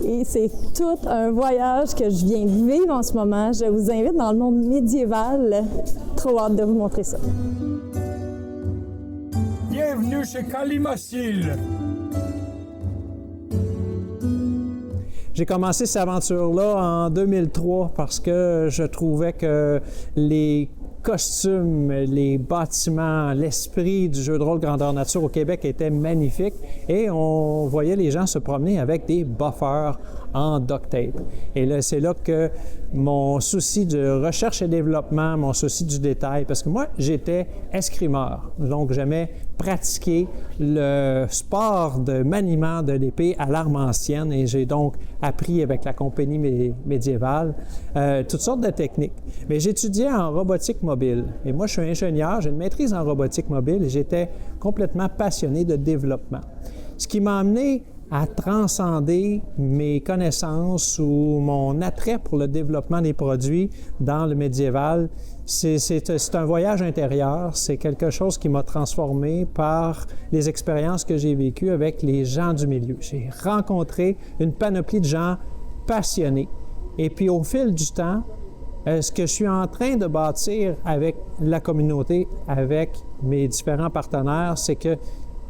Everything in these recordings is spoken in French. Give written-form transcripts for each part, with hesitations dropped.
Et c'est tout un voyage que je viens de vivre en ce moment. Je vous invite dans le monde médiéval. Trop hâte de vous montrer ça. Bienvenue chez Kalimassil. J'ai commencé cette aventure-là en 2003 parce que je trouvais que les costumes, les bâtiments, l'esprit du jeu de rôle grandeur nature au Québec était magnifique et on voyait les gens se promener avec des buffers en duct tape. Et là, c'est là que mon souci de recherche et développement, mon souci du détail, parce que moi, j'étais escrimeur, donc j'aimais pratiquer le sport de maniement de l'épée à l'arme ancienne et j'ai donc appris avec la compagnie médiévale toutes sortes de techniques. Mais j'étudiais en robotique mobile et moi, je suis ingénieur, j'ai une maîtrise en robotique mobile et j'étais complètement passionné de développement. Ce qui m'a amené à transcender mes connaissances ou mon attrait pour le développement des produits dans le médiéval. C'est un voyage intérieur, c'est quelque chose qui m'a transformé par les expériences que j'ai vécues avec les gens du milieu. J'ai rencontré une panoplie de gens passionnés. Et puis au fil du temps, ce que je suis en train de bâtir avec la communauté, avec mes différents partenaires, c'est que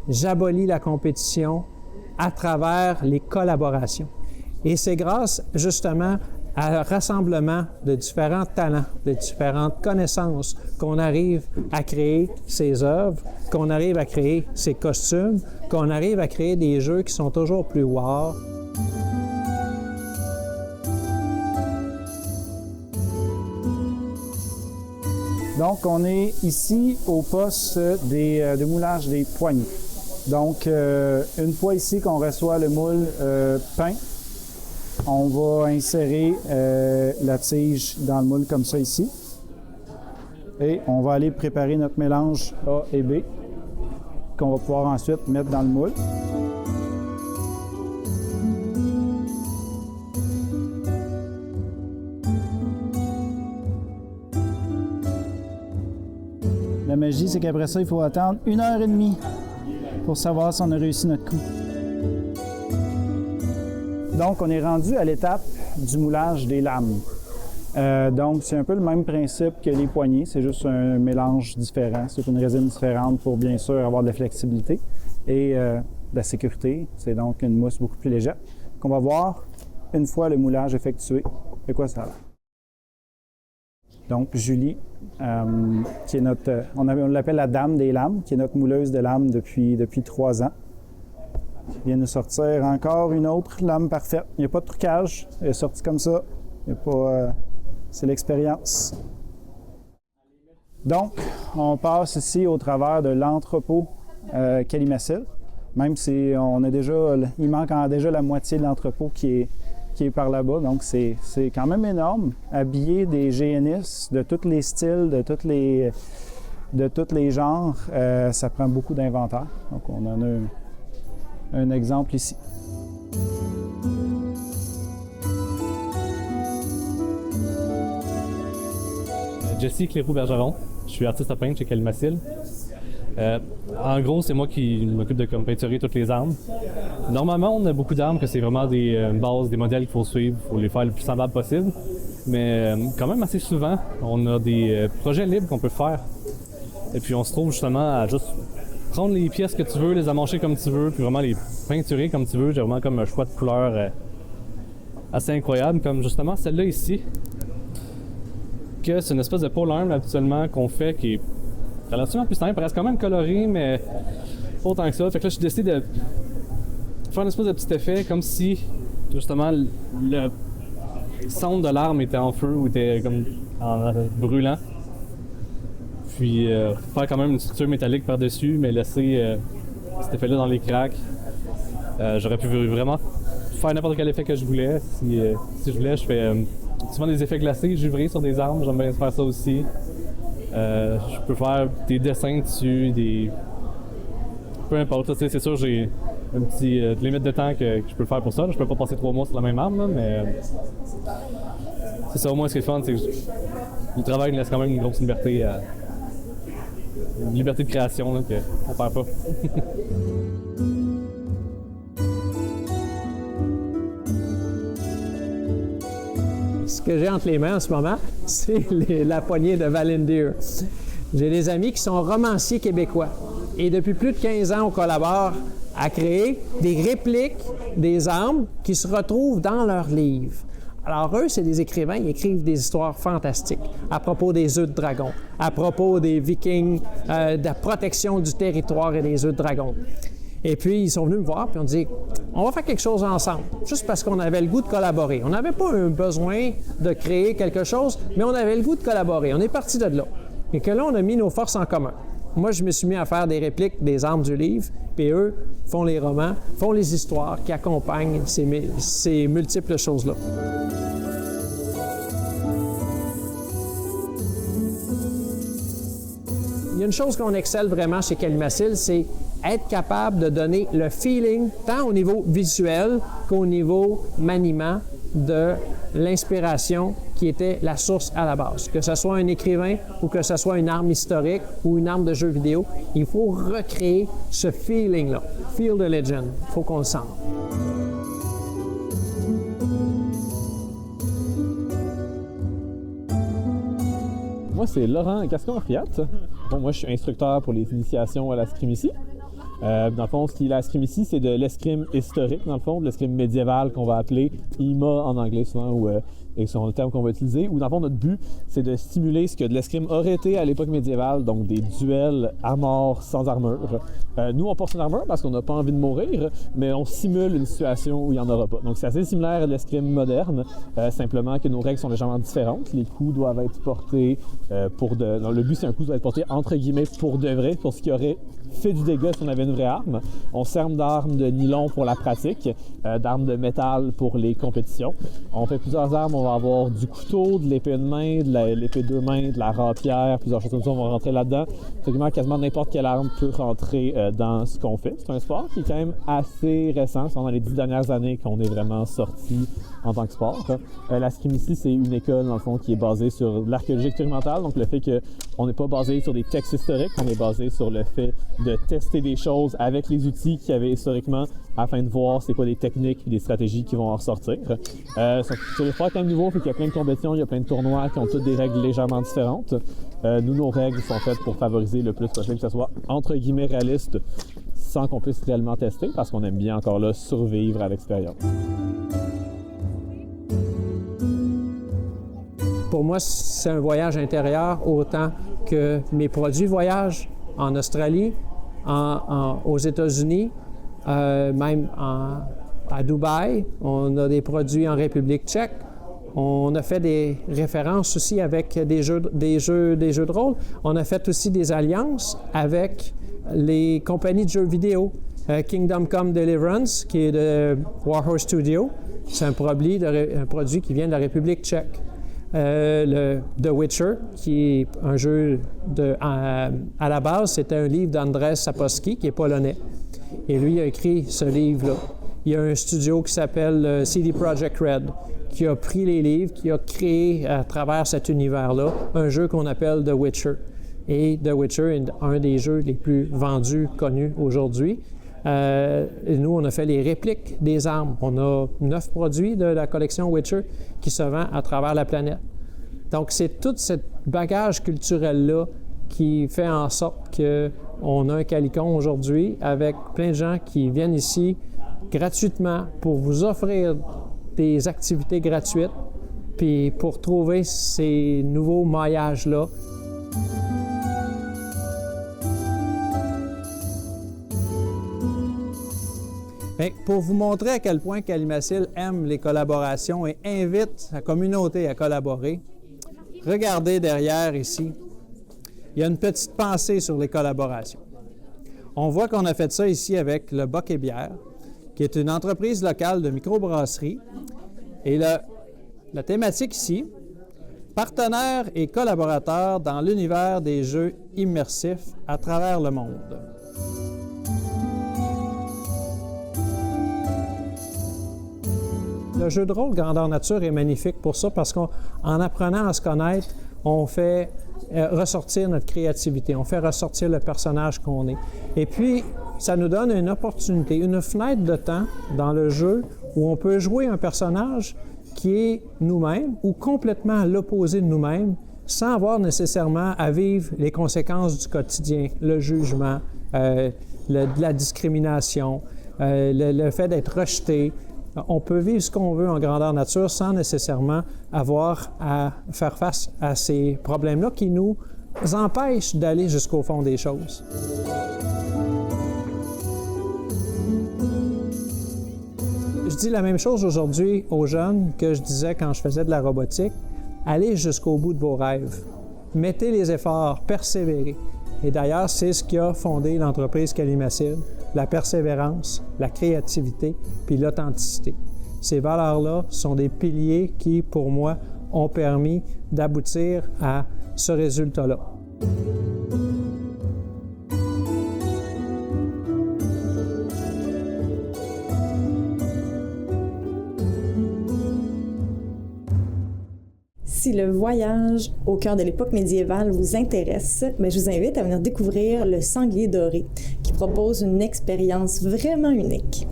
j'abolis la compétition à travers les collaborations. Et c'est grâce justement à un rassemblement de différents talents, de différentes connaissances qu'on arrive à créer ces œuvres, qu'on arrive à créer ces costumes, qu'on arrive à créer des jeux qui sont toujours plus wow. Donc, on est ici au poste de moulage des poignées. Donc, une fois ici qu'on reçoit le moule peint, on va insérer la tige dans le moule comme ça ici. Et on va aller préparer notre mélange A et B qu'on va pouvoir ensuite mettre dans le moule. La magie, c'est qu'après ça, il faut attendre 1h30 pour savoir si on a réussi notre coup. Donc, on est rendu à l'étape du moulage des lames. Donc, c'est un peu le même principe que les poignées, c'est juste un mélange différent. C'est une résine différente pour, bien sûr, avoir de la flexibilité et de la sécurité. C'est donc une mousse beaucoup plus légère qu'on va voir une fois le moulage effectué. De quoi ça a l'air? Donc, Julie, qui est notre, on l'appelle la dame des lames, qui est notre mouleuse de lames depuis 3 ans. Elle vient nous sortir encore une autre lame parfaite. Il n'y a pas de trucage, elle est sortie comme ça. Il y a pas, c'est l'expérience. Donc, on passe ici au travers de l'entrepôt Kalimassil. Même si on a déjà, il manque déjà la moitié de l'entrepôt qui est par là-bas. Donc, c'est quand même énorme. Habiller des GNistes de tous les styles, de tous les genres, ça prend beaucoup d'inventaire. Donc, on en a un exemple ici. Jesse Cléroux-Bergeron, je suis artiste à peindre chez Kalimassil. En gros, c'est moi qui m'occupe de peinturer toutes les armes. Normalement, on a beaucoup d'armes que c'est vraiment des bases, des modèles qu'il faut suivre, il faut les faire le plus semblable possible. Mais quand même assez souvent, on a des projets libres qu'on peut faire. Et puis on se trouve justement à juste prendre les pièces que tu veux, les amancher comme tu veux, puis vraiment les peinturer comme tu veux. J'ai vraiment comme un choix de couleurs assez incroyable, comme justement celle-là ici, que c'est une espèce de pole arm habituellement qu'on fait qui est relativement plus simple, elle reste quand même colorée, mais pas autant que ça. Fait que là, j'ai décidé de faire une espèce de petit effet comme si justement le centre de l'arme était en feu ou était comme en brûlant. Puis faire quand même une structure métallique par-dessus, mais laisser cet effet-là dans les cracks. J'aurais pu vraiment faire n'importe quel effet que je voulais. Si je voulais, je fais souvent des effets glacés, givrés sur des armes, j'aime bien faire ça aussi. Je peux faire des dessins dessus, peu importe. C'est sûr, j'ai une petite limite de temps que je peux faire pour ça. Je peux pas passer 3 mois sur la même arme, là, mais c'est ça, au moins ce qui est fun, c'est que le travail nous laisse quand même une grosse liberté, une liberté de création là, qu'on perd pas. Ce que j'ai entre les mains en ce moment, c'est la poignée de Valendeer. J'ai des amis qui sont romanciers québécois. Et depuis plus de 15 ans, on collabore à créer des répliques des armes qui se retrouvent dans leurs livres. Alors eux, c'est des écrivains, ils écrivent des histoires fantastiques à propos des œufs de dragon, à propos des Vikings, de la protection du territoire et des œufs de dragon. Et puis, ils sont venus me voir, puis on dit, on va faire quelque chose ensemble, juste parce qu'on avait le goût de collaborer. On n'avait pas un besoin de créer quelque chose, mais on avait le goût de collaborer. On est parti de là. Et que là, on a mis nos forces en commun. Moi, je me suis mis à faire des répliques des armes du livre, puis eux font les romans, font les histoires qui accompagnent ces multiples choses-là. Il y a une chose qu'on excelle vraiment chez Kalimacil, c'est être capable de donner le feeling, tant au niveau visuel qu'au niveau maniement, de l'inspiration qui était la source à la base. Que ce soit un écrivain ou que ce soit une arme historique ou une arme de jeu vidéo, il faut recréer ce feeling-là. Feel the legend. Il faut qu'on le sente. Moi, c'est Laurent Gascon-Fiat. Bon, moi, je suis instructeur pour les initiations à l'escrime-ici. Dans le fond, ce qui est l'escrime-ici, c'est de l'escrime historique, dans le fond, de l'escrime médiéval qu'on va appeler IMA en anglais souvent, ou et c'est le terme qu'on va utiliser, où dans le fond, notre but, c'est de simuler ce que de l'escrime aurait été à l'époque médiévale, donc des duels à mort sans armure. Nous, on porte une armure parce qu'on n'a pas envie de mourir, mais on simule une situation où il n'y en aura pas. Donc, c'est assez similaire à l'escrime moderne, simplement que nos règles sont légèrement différentes. Les coups doivent être portés non, le but, c'est un coup doit être porté entre guillemets pour de vrai, pour ce qui aurait fait du dégât si on avait une vraie arme. On sert d'armes de nylon pour la pratique, d'armes de métal pour les compétitions. On fait plusieurs armes. On va avoir du couteau, de l'épée de main, de l'épée de deux mains, de la rapière, plusieurs choses comme ça. On va rentrer là-dedans. Quasiment n'importe quelle arme peut rentrer dans ce qu'on fait. C'est un sport qui est quand même assez récent. C'est dans les 10 dernières années qu'on est vraiment sorti en tant que sport. L'escrime ici, c'est une école, dans le fond, qui est basée sur l'archéologie expérimentale. Donc, le fait qu'on n'est pas basé sur des textes historiques, on est basé sur le fait de tester des choses avec les outils qu'il y avait historiquement afin de voir c'est quoi des techniques et des stratégies qui vont en ressortir. C'est le sport quand même nouveau, fait qu'il y a plein de compétitions, il y a plein de tournois qui ont toutes des règles légèrement différentes. Nous, nos règles sont faites pour favoriser le plus possible que ce soit entre guillemets réaliste sans qu'on puisse réellement tester parce qu'on aime bien encore là survivre à l'expérience. Pour moi, c'est un voyage intérieur autant que mes produits voyagent en Australie, aux États-Unis, même à Dubaï. On a des produits en République tchèque. On a fait des références aussi avec des jeux de rôle. On a fait aussi des alliances avec les compagnies de jeux vidéo. Kingdom Come Deliverance, qui est de Warhorse Studio. C'est un produit qui vient de la République tchèque. Le The Witcher, qui est un jeu à la base, c'était un livre d'Andrzej Sapkowski, qui est polonais. Et lui a écrit ce livre-là. Il y a un studio qui s'appelle CD Projekt Red, qui a pris les livres, qui a créé à travers cet univers-là un jeu qu'on appelle The Witcher. Et The Witcher est un des jeux les plus vendus, connus aujourd'hui. Nous, on a fait les répliques des armes. On a 9 produits de la collection Witcher qui se vend à travers la planète. Donc, c'est tout ce bagage culturel-là qui fait en sorte qu'on a un Calicon aujourd'hui avec plein de gens qui viennent ici gratuitement pour vous offrir des activités gratuites puis pour trouver ces nouveaux maillages-là. Bien, pour vous montrer à quel point Kalimacil aime les collaborations et invite sa communauté à collaborer, regardez derrière ici, il y a une petite pensée sur les collaborations. On voit qu'on a fait ça ici avec le Bock et Bière, qui est une entreprise locale de microbrasserie. Et la thématique ici, partenaires et collaborateurs dans l'univers des jeux immersifs à travers le monde. Le jeu de rôle grandeur nature est magnifique pour ça parce qu'en apprenant à se connaître, on fait ressortir notre créativité, on fait ressortir le personnage qu'on est. Et puis, ça nous donne une opportunité, une fenêtre de temps dans le jeu où on peut jouer un personnage qui est nous-mêmes ou complètement à l'opposé de nous-mêmes sans avoir nécessairement à vivre les conséquences du quotidien, le jugement, la discrimination, le fait d'être rejeté. On peut vivre ce qu'on veut en grandeur nature sans nécessairement avoir à faire face à ces problèmes-là qui nous empêchent d'aller jusqu'au fond des choses. Je dis la même chose aujourd'hui aux jeunes que je disais quand je faisais de la robotique. Allez jusqu'au bout de vos rêves. Mettez les efforts, persévérez. Et d'ailleurs, c'est ce qui a fondé l'entreprise Calimacide, la persévérance, la créativité, puis l'authenticité. Ces valeurs-là sont des piliers qui, pour moi, ont permis d'aboutir à ce résultat-là. Si le voyage au cœur de l'époque médiévale vous intéresse, je vous invite à venir découvrir le Sanglier doré, qui propose une expérience vraiment unique.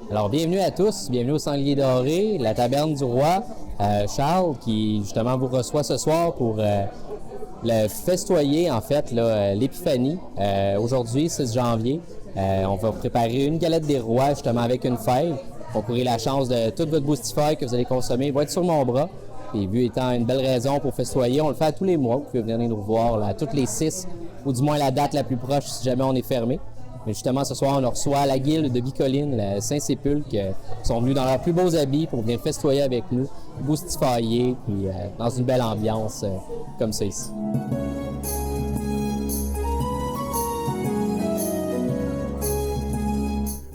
Alors, bienvenue à tous, bienvenue au Sanglier doré, la taverne du roi, Charles, qui justement vous reçoit ce soir pour le festoyer, en fait, l'épiphanie. Aujourd'hui, 6 janvier, on va préparer une galette des rois, justement, avec une fève. Vous aurez la chance de toute votre boostify que vous allez consommer va être sur mon bras. Et vu étant une belle raison pour festoyer, on le fait à tous les mois. Vous pouvez venir nous voir là, toutes les 6, ou du moins la date la plus proche si jamais on est fermé. Mais justement, ce soir, on reçoit la guilde de Bicoline, le Saint-Sépulcre, qui sont venus dans leurs plus beaux habits pour venir festoyer avec nous, boostifier, puis dans une belle ambiance comme ça ici.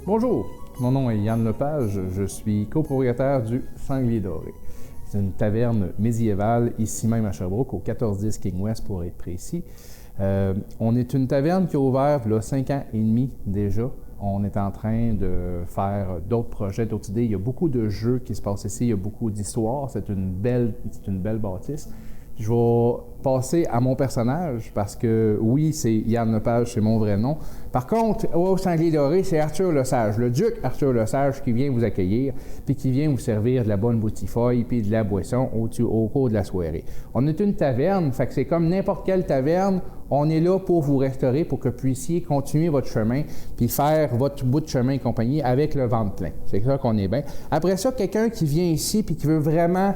Bonjour, mon nom est Yann Lepage, je suis copropriétaire du Sanglier doré. C'est une taverne médiévale, ici même à Sherbrooke, au 1410 King West pour être précis. On est une taverne qui a ouvert il y a 5 ans et demi déjà. On est en train de faire d'autres projets, d'autres idées. Il y a beaucoup de jeux qui se passent ici, il y a beaucoup d'histoires. C'est une belle bâtisse. Je vais passer à mon personnage parce que, oui, c'est Yann Lepage, c'est mon vrai nom. Par contre, au Sanglier doré, c'est Arthur Lesage, le duc Arthur Lesage qui vient vous accueillir puis qui vient vous servir de la bonne boutifolle puis de la boisson au cours de la soirée. On est une taverne, fait que c'est comme n'importe quelle taverne. On est là pour vous restaurer, pour que vous puissiez continuer votre chemin puis faire votre bout de chemin et compagnie avec le ventre plein. C'est ça qu'on est bien. Après ça, quelqu'un qui vient ici puis qui veut vraiment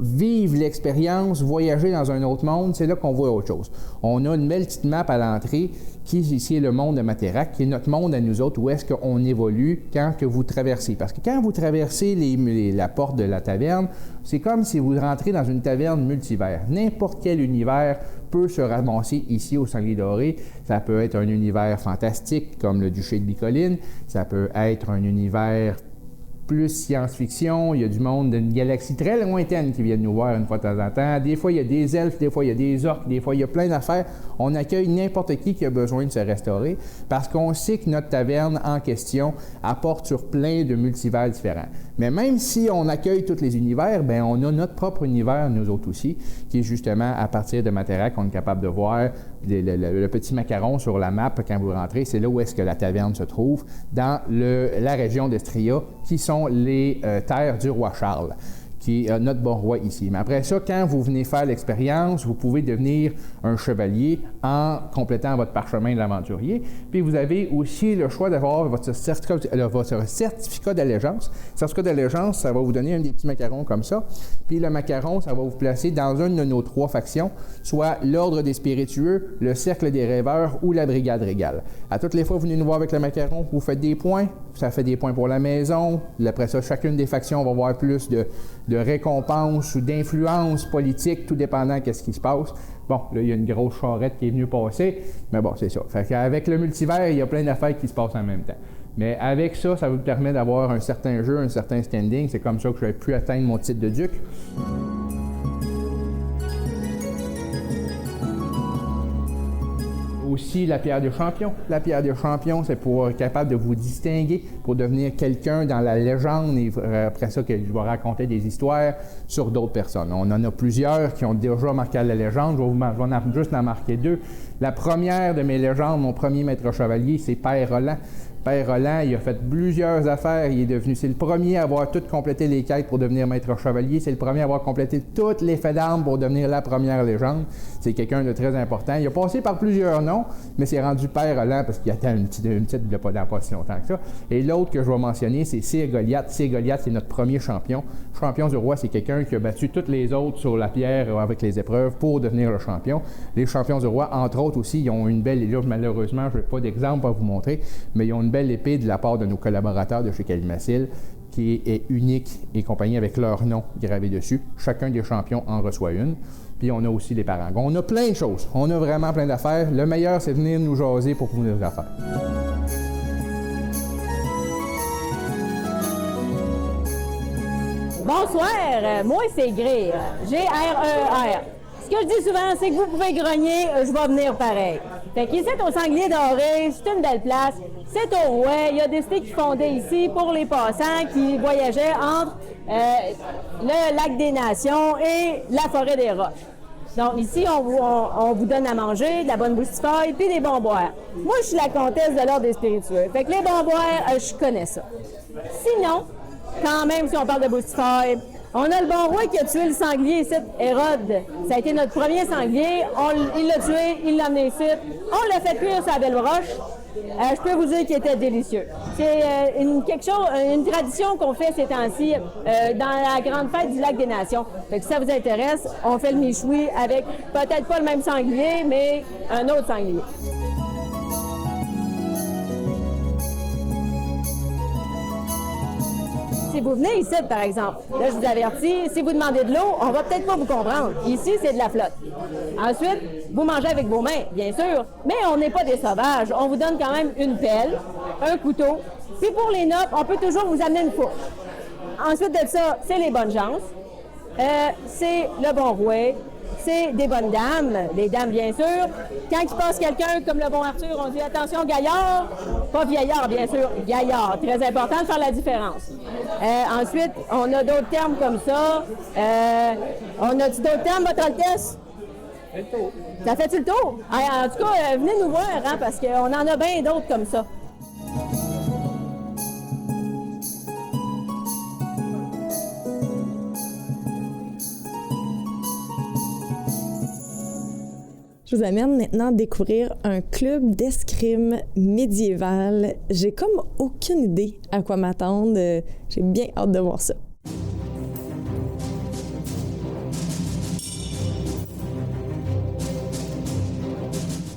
vivre l'expérience, voyager dans un autre monde, c'est là qu'on voit autre chose. On a une belle petite map à l'entrée qui ici est le monde de Materac, qui est notre monde à nous autres, où est-ce qu'on évolue quand que vous traversez. Parce que quand vous traversez la porte de la taverne, c'est comme si vous rentrez dans une taverne multivers. N'importe quel univers peut se ramasser ici au Sanglier doré. Ça peut être un univers fantastique comme le Duché de Bicoline, ça peut être un univers plus science-fiction, il y a du monde d'une galaxie très lointaine qui viennent nous voir une fois de temps en temps. Des fois, il y a des elfes, des fois, il y a des orques, des fois, il y a plein d'affaires. On accueille n'importe qui a besoin de se restaurer parce qu'on sait que notre taverne en question apporte sur plein de multivers différents. Mais même si on accueille tous les univers, bien, on a notre propre univers, nous autres aussi, qui est justement à partir de Materac, on est capable de voir le petit macaron sur la map quand vous rentrez. C'est là où est-ce que la taverne se trouve, dans la région d'Estria, qui sont les terres du roi Charles, qui est notre bon roi ici. Mais après ça, quand vous venez faire l'expérience, vous pouvez devenir un chevalier en complétant votre parchemin de l'aventurier. Puis vous avez aussi le choix d'avoir votre certificat d'allégeance. Le certificat d'allégeance, ça va vous donner un des petits macarons comme ça. Puis le macaron, ça va vous placer dans une de nos 3 factions, soit l'Ordre des spiritueux, le Cercle des rêveurs ou la Brigade régale. À toutes les fois que vous venez nous voir avec le macaron, vous faites des points. Ça fait des points pour la maison. Après ça, chacune des factions va avoir plus de récompenses ou d'influence politique, tout dépendant de ce qui se passe. Bon, là, il y a une grosse charrette qui est venue passer, mais bon, c'est ça. Fait qu'avec le multivers, il y a plein d'affaires qui se passent en même temps. Mais avec ça, ça vous permet d'avoir un certain jeu, un certain standing. C'est comme ça que j'ai pu atteindre mon titre de duc. Au aussi la pierre de champion. La pierre de champion, c'est pour être capable de vous distinguer, pour devenir quelqu'un dans la légende. Et après ça, que je vais raconter des histoires sur d'autres personnes. On en a plusieurs qui ont déjà marqué la légende. Je vais juste en marquer deux. La première de mes légendes, mon premier maître chevalier, c'est Père Roland. Père Roland, il a fait plusieurs affaires. C'est le premier à avoir tout complété les quêtes pour devenir maître chevalier. C'est le premier à avoir complété toutes les faits d'armes pour devenir la première légende. C'est quelqu'un de très important. Il a passé par plusieurs noms, mais c'est rendu Père Roland parce qu'il attend une petite il n'a pas si longtemps que ça. Et l'autre que je vais mentionner, c'est Sir Goliath. Sir Goliath, c'est notre premier champion. Champion du roi, c'est quelqu'un qui a battu toutes les autres sur la pierre avec les épreuves pour devenir le champion. Les champions du roi, entre autres aussi, ils ont une belle, et là, malheureusement, je n'ai pas d'exemple à vous montrer, mais ils ont une belle épée de la part de nos collaborateurs de chez Calimacil qui est unique et compagnie avec leur nom gravé dessus. Chacun des champions en reçoit une. Puis on a aussi les parangons. On a plein de choses. On a vraiment plein d'affaires. Le meilleur, c'est de venir nous jaser pour vous nos affaires. Bonsoir, moi c'est Greer, G-R-E-R. Ce que je dis souvent, c'est que vous pouvez grogner, je vais venir pareil. Fait qu'ici, au Sanglier Doré, c'est une belle place. C'est au Rouet. Il y a des cités qui fondaient ici pour les passants qui voyageaient entre le lac des Nations et la forêt des Roches. Donc ici, on vous donne à manger, de la bonne boustifaille, puis des bons boires. Moi, je suis la comtesse de l'ordre des spiritueux. Fait que les bons boires, je connais ça. Sinon, quand même, si on parle de boustifaille, on a le bon roi qui a tué le sanglier ici, Hérode. Ça a été notre premier sanglier. Il l'a tué, il l'a amené ici. On l'a fait cuire sur la belle roche. Je peux vous dire qu'il était délicieux. C'est une tradition qu'on fait ces temps-ci dans la grande fête du lac des Nations. Fait que si ça vous intéresse, on fait le michoui avec peut-être pas le même sanglier, mais un autre sanglier. Si vous venez ici, par exemple, là, je vous avertis, si vous demandez de l'eau, on va peut-être pas vous comprendre. Ici, c'est de la flotte. Ensuite, vous mangez avec vos mains, bien sûr, mais on n'est pas des sauvages. On vous donne quand même une pelle, un couteau, puis pour les notes, on peut toujours vous amener une fourche. Ensuite de ça, c'est les bonnes chances, c'est le bon rouet, c'est des bonnes dames, les dames bien sûr. Quand il passe quelqu'un comme le bon Arthur, on dit attention gaillard, pas vieillard bien sûr, gaillard. Très important de faire la différence. Ensuite, on a d'autres termes comme ça. On a-tu d'autres termes, votre Altesse? Ça fait-tu le tour? En tout cas, venez nous voir, hein, parce qu'on en a bien d'autres comme ça. Je vous amène maintenant à découvrir un club d'escrime médiéval. J'ai comme aucune idée à quoi m'attendre. J'ai bien hâte de voir ça.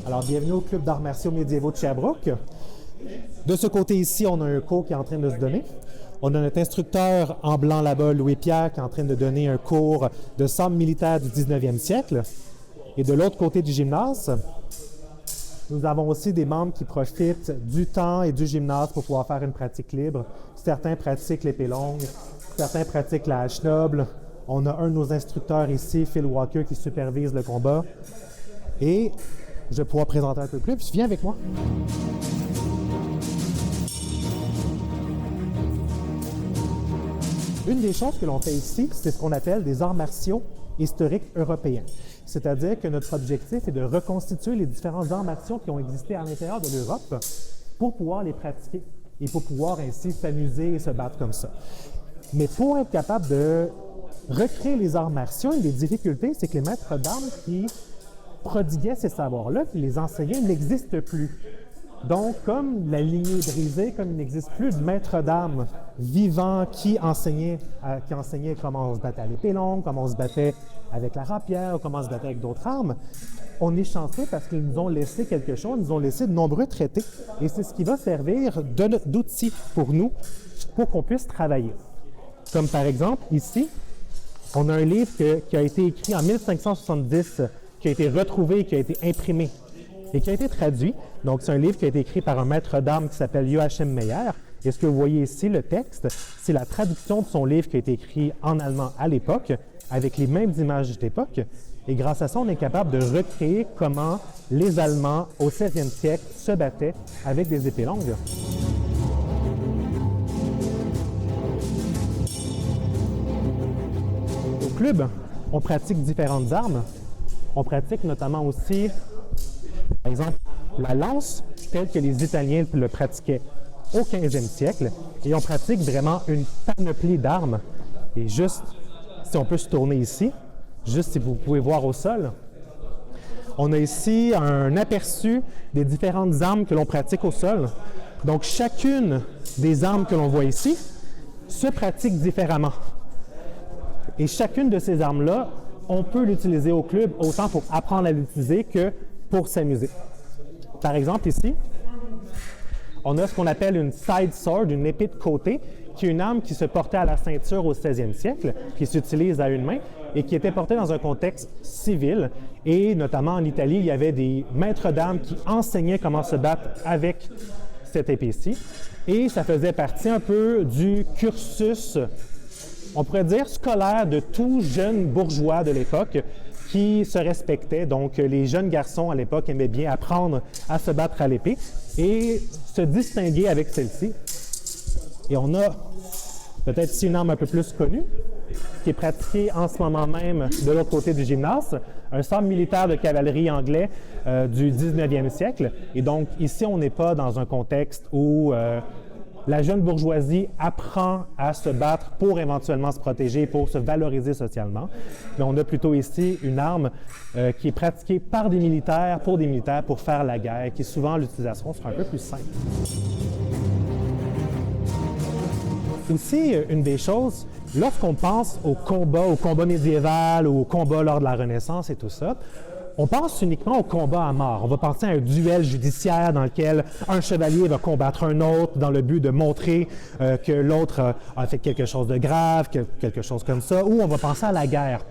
Alors, bienvenue au Club d'arts martiaux médiévaux de Sherbrooke. De ce côté ici, on a un cours qui est en train de se donner. On a notre instructeur en blanc là-bas, Louis-Pierre, qui est en train de donner un cours de sabre militaire du 19e siècle. Et de l'autre côté du gymnase, nous avons aussi des membres qui profitent du temps et du gymnase pour pouvoir faire une pratique libre. Certains pratiquent l'épée longue, certains pratiquent la hache noble. On a un de nos instructeurs ici, Phil Walker, qui supervise le combat. Et je vais pouvoir présenter un peu plus. Viens avec moi. Une des choses que l'on fait ici, c'est ce qu'on appelle des arts martiaux historiques européens. C'est-à-dire que notre objectif est de reconstituer les différents arts martiaux qui ont existé à l'intérieur de l'Europe pour pouvoir les pratiquer et pour pouvoir ainsi s'amuser et se battre comme ça. Mais pour être capable de recréer les arts martiaux, une des difficultés, c'est que les maîtres d'armes qui prodiguaient ces savoirs-là, qui les enseignaient, n'existent plus. Donc, comme la lignée est brisée, comme il n'existe plus de maître d'armes vivant qui enseignait comment on se battait à l'épée longue, comment on se battait avec la rapière, comment on se battait avec d'autres armes, on est chanceux parce qu'ils nous ont laissé quelque chose, ils nous ont laissé de nombreux traités. Et c'est ce qui va servir d'outil pour nous, pour qu'on puisse travailler. Comme par exemple, ici, on a un livre qui a été écrit en 1570, qui a été retrouvé, qui a été imprimé et qui a été traduit. Donc, c'est un livre qui a été écrit par un maître d'armes qui s'appelle Joachim Meyer. Et ce que vous voyez ici, le texte, c'est la traduction de son livre qui a été écrit en allemand à l'époque, avec les mêmes images d'époque. Et grâce à ça, on est capable de recréer comment les Allemands, au 16e siècle, se battaient avec des épées longues. Au club, on pratique différentes armes. On pratique notamment aussi, par exemple, la lance, telle que les Italiens le pratiquaient au 15e siècle. Et on pratique vraiment une panoplie d'armes. Et juste, si on peut se tourner ici, juste si vous pouvez voir au sol, on a ici un aperçu des différentes armes que l'on pratique au sol. Donc, chacune des armes que l'on voit ici se pratique différemment. Et chacune de ces armes-là, on peut l'utiliser au club autant pour apprendre à l'utiliser que pour s'amuser. Par exemple, ici, on a ce qu'on appelle une side sword, une épée de côté, qui est une arme qui se portait à la ceinture au 16e siècle, qui s'utilise à une main et qui était portée dans un contexte civil. Et notamment en Italie, il y avait des maîtres d'armes qui enseignaient comment se battre avec cette épée-ci. Et ça faisait partie un peu du cursus, on pourrait dire, scolaire de tout jeune bourgeois de l'époque qui se respectait. Donc, les jeunes garçons à l'époque aimaient bien apprendre à se battre à l'épée et se distinguer avec celle-ci. Et on a peut-être ici une arme un peu plus connue, qui est pratiquée en ce moment même de l'autre côté du gymnase, un sabre militaire de cavalerie anglais du 19e siècle. Et donc, ici, on n'est pas dans un contexte où la jeune bourgeoisie apprend à se battre pour éventuellement se protéger, pour se valoriser socialement. Mais on a plutôt ici une arme qui est pratiquée par des militaires, pour faire la guerre, qui souvent l'utilisation sera un peu plus simple. Aussi, une des choses, lorsqu'on pense au combat médiéval ou au combat lors de la Renaissance et tout ça, on pense uniquement au combat à mort. On va penser à un duel judiciaire dans lequel un chevalier va combattre un autre dans le but de montrer que l'autre a fait quelque chose de grave, quelque chose comme ça, ou on va penser à la guerre.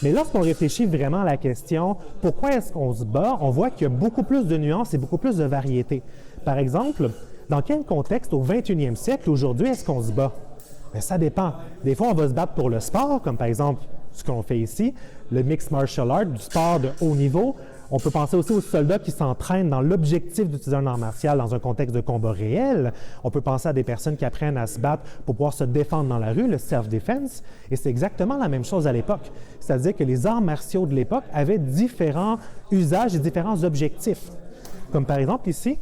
Mais lorsqu'on réfléchit vraiment à la question « pourquoi est-ce qu'on se bat ?», on voit qu'il y a beaucoup plus de nuances et beaucoup plus de variétés. Par exemple, dans quel contexte au 21e siècle, aujourd'hui, est-ce qu'on se bat? Bien, ça dépend. Des fois, on va se battre pour le sport, comme par exemple ce qu'on fait ici, le mixed martial art, du sport de haut niveau. On peut penser aussi aux soldats qui s'entraînent dans l'objectif d'utiliser un art martial dans un contexte de combat réel. On peut penser à des personnes qui apprennent à se battre pour pouvoir se défendre dans la rue, le self-defense. Et c'est exactement la même chose à l'époque. C'est-à-dire que les arts martiaux de l'époque avaient différents usages et différents objectifs. Comme par exemple ici,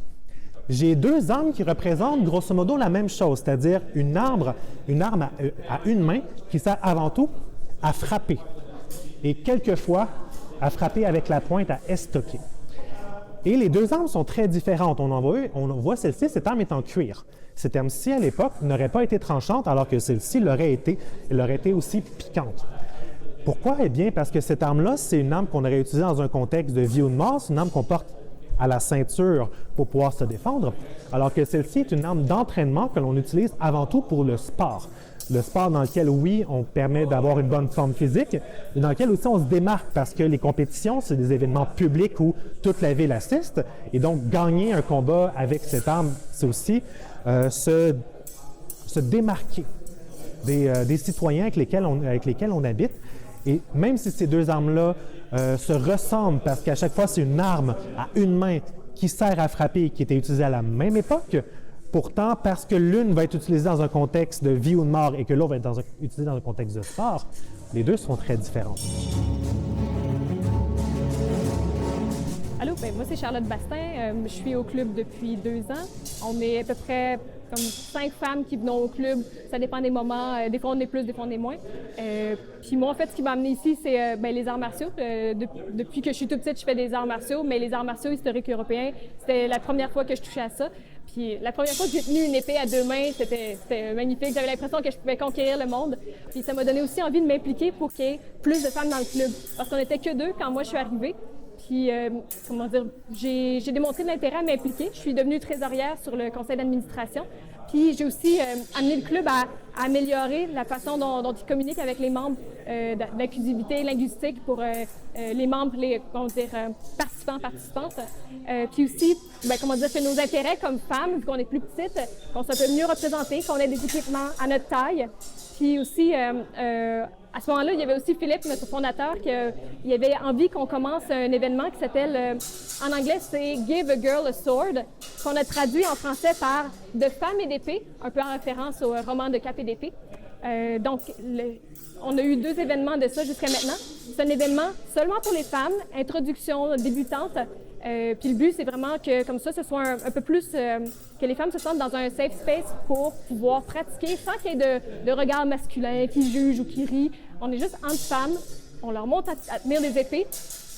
j'ai deux armes qui représentent grosso modo la même chose, c'est-à-dire une arme à une main qui sert avant tout à frapper et quelquefois à frapper avec la pointe à estoquer. Et les deux armes sont très différentes. On voit celle-ci, cette arme est en cuir. Cette arme-ci, à l'époque, n'aurait pas été tranchante, alors que celle-ci l'aurait été aussi piquante. Pourquoi? Eh bien, parce que cette arme-là, c'est une arme qu'on aurait utilisée dans un contexte de vie ou de mort, c'est une arme qu'on porte à la ceinture pour pouvoir se défendre, alors que celle-ci est une arme d'entraînement que l'on utilise avant tout pour le sport. Le sport dans lequel, oui, on permet d'avoir une bonne forme physique, et dans lequel aussi on se démarque parce que les compétitions, c'est des événements publics où toute la ville assiste, et donc gagner un combat avec cette arme, c'est aussi se démarquer des citoyens avec lesquels on habite. Et même si ces deux armes-là se ressemblent, parce qu'à chaque fois, c'est une arme à une main qui sert à frapper et qui était utilisée à la même époque, pourtant, parce que l'une va être utilisée dans un contexte de vie ou de mort et que l'autre va être utilisée dans un contexte de sport, les deux sont très différents. Allô, moi c'est Charlotte Bastin, je suis au club depuis 2 ans. On est à peu près comme 5 femmes qui venons au club, ça dépend des moments, des fois on est plus, des fois on est moins. Puis moi en fait ce qui m'a amené ici c'est les arts martiaux. Depuis que je suis toute petite je fais des arts martiaux, mais les arts martiaux historiques européens, c'était la première fois que je touchais à ça. Puis la première fois que j'ai tenu une épée à 2 mains, c'était magnifique. J'avais l'impression que je pouvais conquérir le monde. Puis ça m'a donné aussi envie de m'impliquer pour qu'il y ait plus de femmes dans le club. Parce qu'on n'était que 2 quand moi je suis arrivée. Puis, j'ai démontré de l'intérêt à m'impliquer. Je suis devenue trésorière sur le conseil d'administration. Puis, j'ai aussi amené le club à améliorer la façon dont il communique avec les membres d'inclusivité linguistique pour les membres, participants, participantes. Puis aussi, que nos intérêts comme femmes, vu qu'on est plus petites, qu'on soit un peu mieux représentés, qu'on ait des équipements à notre taille. Puis aussi, à ce moment-là, il y avait aussi Philippe, notre fondateur, qui avait envie qu'on commence un événement qui s'appelle, en anglais, c'est Give a Girl a Sword, qu'on a traduit en français par De femme et d'épée, un peu en référence au roman de Cap et d'épée. Donc, on a eu 2 événements de ça jusqu'à maintenant. C'est un événement seulement pour les femmes, introduction débutante. Puis le but, c'est vraiment que comme ça, ce soit un peu plus, que les femmes se sentent dans un safe space pour pouvoir pratiquer sans qu'il y ait de regard masculin qui juge ou qui rit. On est juste entre femmes, on leur montre à tenir des épées,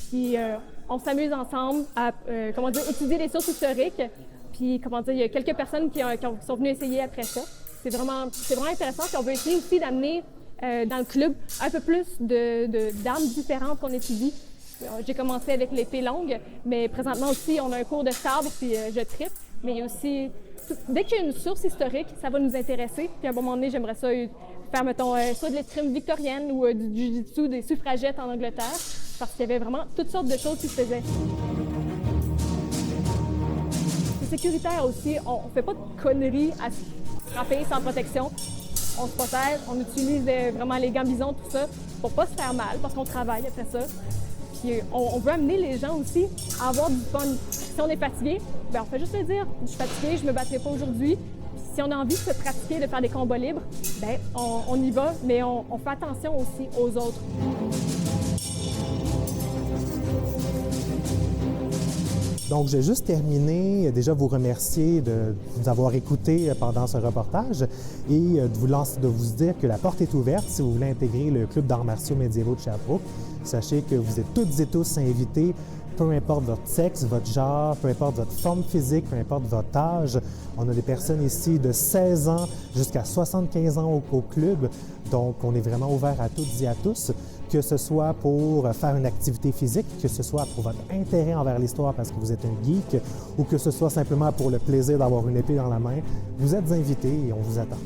puis on s'amuse ensemble à, étudier les sources historiques. Puis, il y a quelques personnes qui sont venues essayer après ça. C'est vraiment intéressant. Puis on veut essayer aussi d'amener dans le club un peu plus d'armes différentes qu'on étudie. J'ai commencé avec l'épée longue, mais présentement aussi, on a un cours de sabre, puis je tripe. Mais il y a aussi, dès qu'il y a une source historique, ça va nous intéresser. Puis à un moment donné, j'aimerais ça faire, mettons, soit de l'escrime victorienne ou du jiu-jitsu des suffragettes en Angleterre, parce qu'il y avait vraiment toutes sortes de choses qui se faisaient. C'est sécuritaire aussi. On ne fait pas de conneries à se frapper sans protection. On se protège, on utilise vraiment les gants bisons, tout ça, pour pas se faire mal, parce qu'on travaille après ça. Puis on veut amener les gens aussi à avoir du fun. Si on est fatigué, bien, on fait juste le dire, je suis fatigué, je me battrai pas aujourd'hui. Si on a envie de se pratiquer, de faire des combats libres, bien, on y va, mais on fait attention aussi aux autres. Donc, je vais juste terminer, déjà vous remercier de nous avoir écoutés pendant ce reportage et de vous dire que la porte est ouverte si vous voulez intégrer le Club d'arts martiaux médiévaux de Sherbrooke. Sachez que vous êtes toutes et tous invités, peu importe votre sexe, votre genre, peu importe votre forme physique, peu importe votre âge. On a des personnes ici de 16 ans jusqu'à 75 ans au club, donc on est vraiment ouvert à toutes et à tous, que ce soit pour faire une activité physique, que ce soit pour votre intérêt envers l'histoire parce que vous êtes un geek, ou que ce soit simplement pour le plaisir d'avoir une épée dans la main. Vous êtes invités et on vous attend.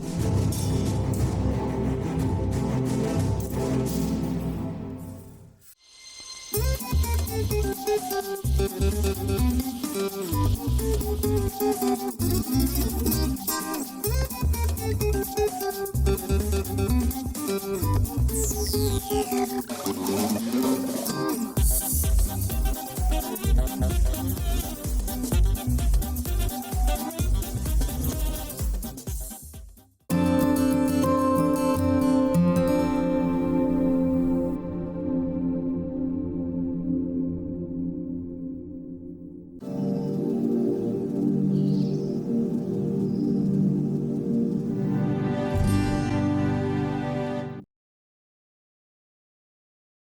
Thank you.